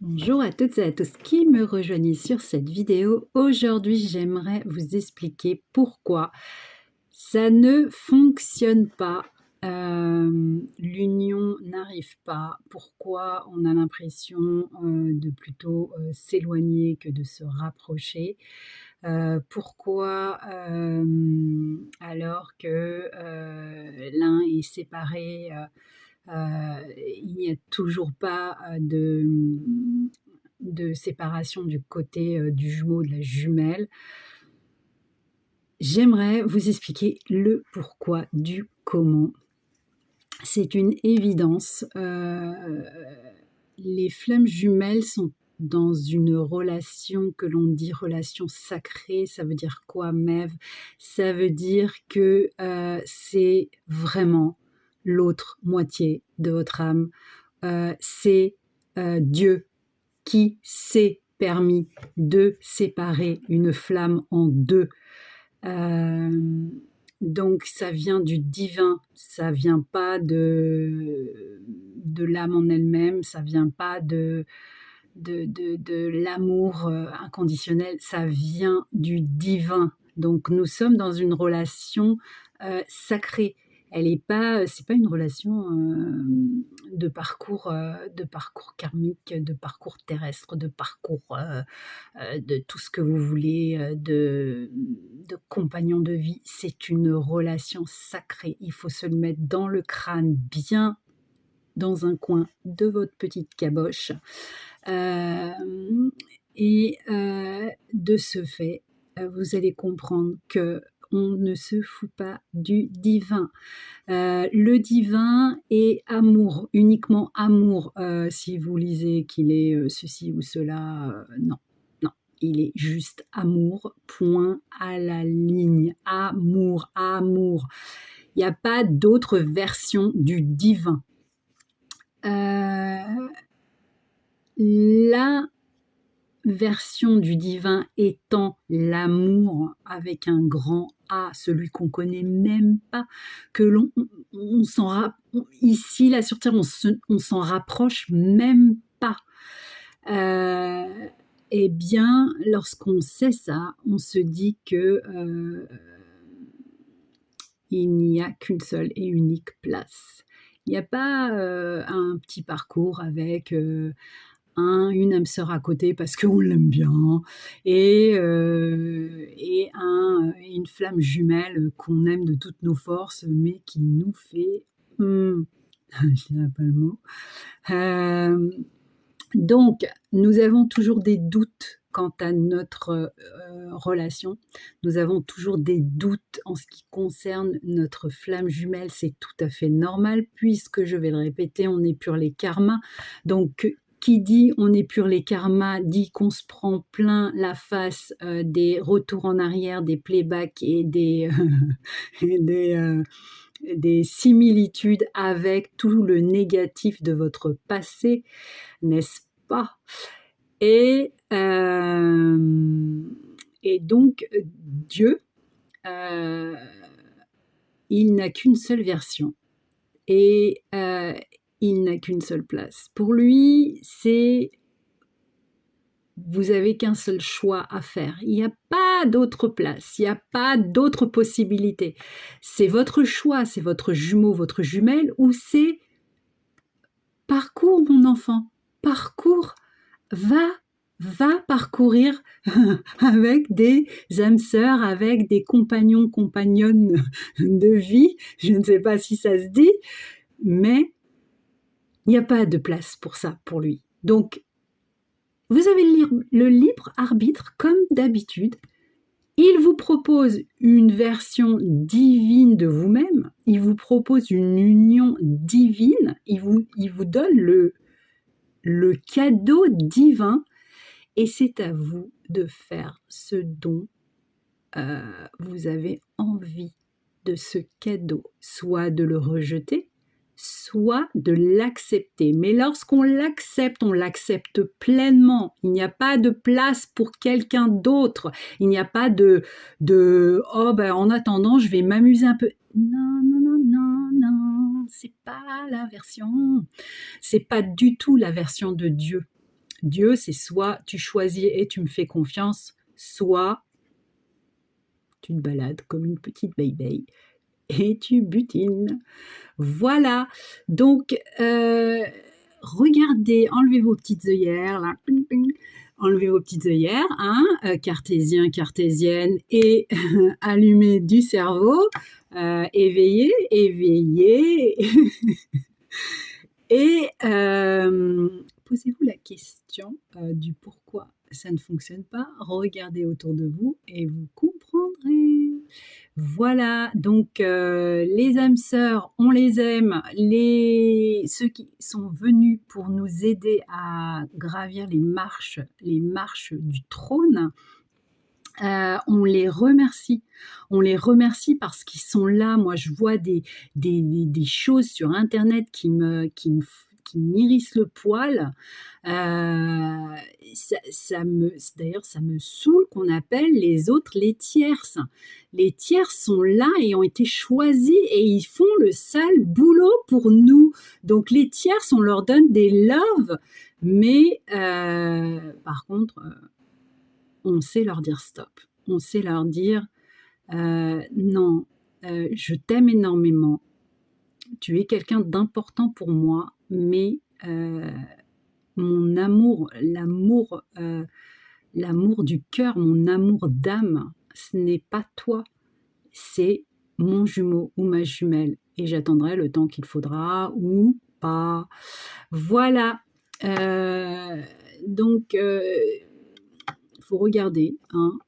Bonjour à toutes et à tous qui me rejoignent sur cette vidéo. Aujourd'hui, j'aimerais vous expliquer pourquoi ça ne fonctionne pas, l'union n'arrive pas, pourquoi on a l'impression, de plutôt, s'éloigner que de se rapprocher, pourquoi, alors que, l'un est séparé, il n'y a toujours pas, de séparation du côté, du jumeau, de la jumelle. J'aimerais vous expliquer le pourquoi du comment. C'est une évidence, les flammes jumelles sont dans une relation que l'on dit relation sacrée. Ça veut dire quoi, Mève? Ça veut dire que, c'est vraiment l'autre moitié de votre âme. C'est, Dieu qui s'est permis de séparer une flamme en 2. Donc ça vient du divin, ça vient pas de l'âme en elle-même, ça vient pas de l'amour, inconditionnel, ça vient du divin. Donc nous sommes dans une relation, sacrée. Elle est pas, c'est pas une relation, de parcours karmique, de parcours terrestre, de parcours, de tout ce que vous voulez, de compagnon de vie. C'est une relation sacrée. Il faut se le mettre dans le crâne, bien dans un coin de votre petite caboche. De ce fait, vous allez comprendre que on ne se fout pas du divin. Le divin est amour, uniquement amour. Si vous lisez qu'il est ceci ou cela, non, non, il est juste amour, point à la ligne. Amour, amour. Il n'y a pas d'autre version du divin. La version du divin étant l'amour avec un grand A, celui qu'on connaît même pas, que on s'en ici là sur Terre, on s'en rapproche même pas. Eh bien, lorsqu'on sait ça, on se dit que il n'y a qu'une seule et unique place. Il n'y a pas un petit parcours avec une âme sœur à côté parce qu'on l'aime bien, et une flamme jumelle qu'on aime de toutes nos forces, mais qui nous fait, je dirais pas le mot. Donc, nous avons toujours des doutes quant à notre relation. Nous avons toujours des doutes en ce qui concerne notre flamme jumelle. C'est tout à fait normal puisque, je vais le répéter, on épure les karmas. Donc, qui dit on épure les karmas dit qu'on se prend plein la face des retours en arrière, des playbacks et des similitudes avec tout le négatif de votre passé, n'est-ce pas? Et donc, Dieu, il n'a qu'une seule version et il n'a qu'une seule place. Pour lui, c'est vous avez qu'un seul choix à faire. Il n'y a pas d'autre place, il n'y a pas d'autre possibilité. C'est votre choix, c'est votre jumeau, votre jumelle, ou c'est parcours, mon enfant, parcours, va parcourir avec des âmes sœurs, avec des compagnons, compagnonnes de vie. Je ne sais pas si ça se dit, mais il n'y a pas de place pour ça, pour lui. Donc, vous avez le libre arbitre, comme d'habitude. Il vous propose une version divine de vous-même, il vous propose une union divine, il vous donne le cadeau divin, et c'est à vous de faire ce dont vous avez envie de ce cadeau, soit de le rejeter, soit de l'accepter. Mais lorsqu'on l'accepte, on l'accepte pleinement. Il n'y a pas de place pour quelqu'un d'autre. Il n'y a pas de oh ben en attendant, je vais m'amuser un peu. Non, non, non, non, non, c'est pas la version. C'est pas du tout la version de Dieu. Dieu, c'est soit tu choisis et tu me fais confiance, soit tu te balades comme une petite baby et tu butines. Voilà, donc regardez, enlevez vos petites œillères, là, enlevez vos petites œillères, hein, cartésien, cartésienne, et allumez du cerveau, éveillez, éveillez, et posez-vous la question du pourquoi ça ne fonctionne pas, regardez autour de vous et vous comprendrez. Voilà, donc les âmes sœurs, on les aime, ceux qui sont venus pour nous aider à gravir les marches du trône, on les remercie parce qu'ils sont là. Moi, je vois des choses sur Internet qui m'hérissent le poil. D'ailleurs, ça me saoule qu'on appelle les autres les tierces. Les tierces sont là et ont été choisis et ils font le sale boulot pour nous. Donc les tierces, on leur donne des loves, mais par contre, on sait leur dire stop. On sait leur dire non, je t'aime énormément. Tu es quelqu'un d'important pour moi, mais mon amour, l'amour du cœur, mon amour d'âme, ce n'est pas toi, c'est mon jumeau ou ma jumelle. Et j'attendrai le temps qu'il faudra ou pas. Voilà. Donc, il faut regarder, hein,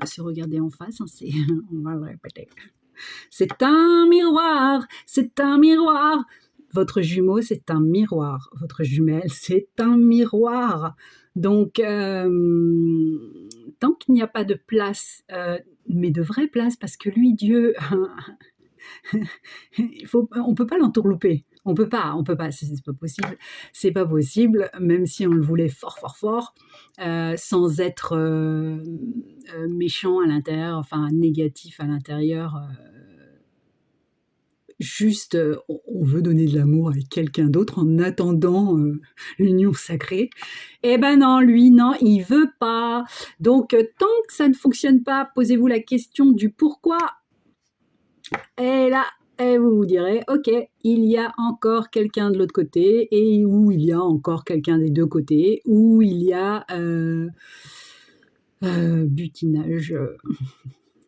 se regarder en face, hein, on va le répéter. C'est un miroir, c'est un miroir. Votre jumeau, c'est un miroir. Votre jumelle, c'est un miroir. Donc, tant qu'il n'y a pas de place, mais de vraie place, parce que lui, Dieu, on peut pas l'entourlouper. On peut pas, c'est pas possible, même si on le voulait fort, fort, fort, sans être méchant à l'intérieur, enfin négatif à l'intérieur. Juste, on veut donner de l'amour à quelqu'un d'autre en attendant l'union sacrée. Eh ben non, lui, non, il veut pas. Donc, tant que ça ne fonctionne pas, posez-vous la question du pourquoi. Et là, vous vous direz, ok, il y a encore quelqu'un de l'autre côté, et où il y a encore quelqu'un des deux côtés, où il y a butinage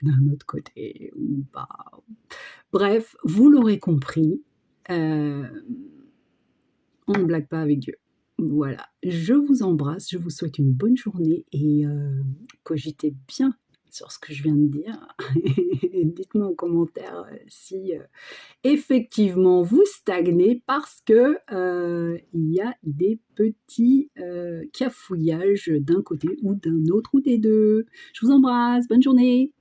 d'un autre côté, ou pas. Bref, vous l'aurez compris, on ne blague pas avec Dieu. Voilà, je vous embrasse, je vous souhaite une bonne journée et cogitez bien sur ce que je viens de dire. Dites-moi en commentaire si effectivement vous stagnez parce que il y a des petits cafouillages d'un côté ou d'un autre ou des deux. Je vous embrasse, bonne journée.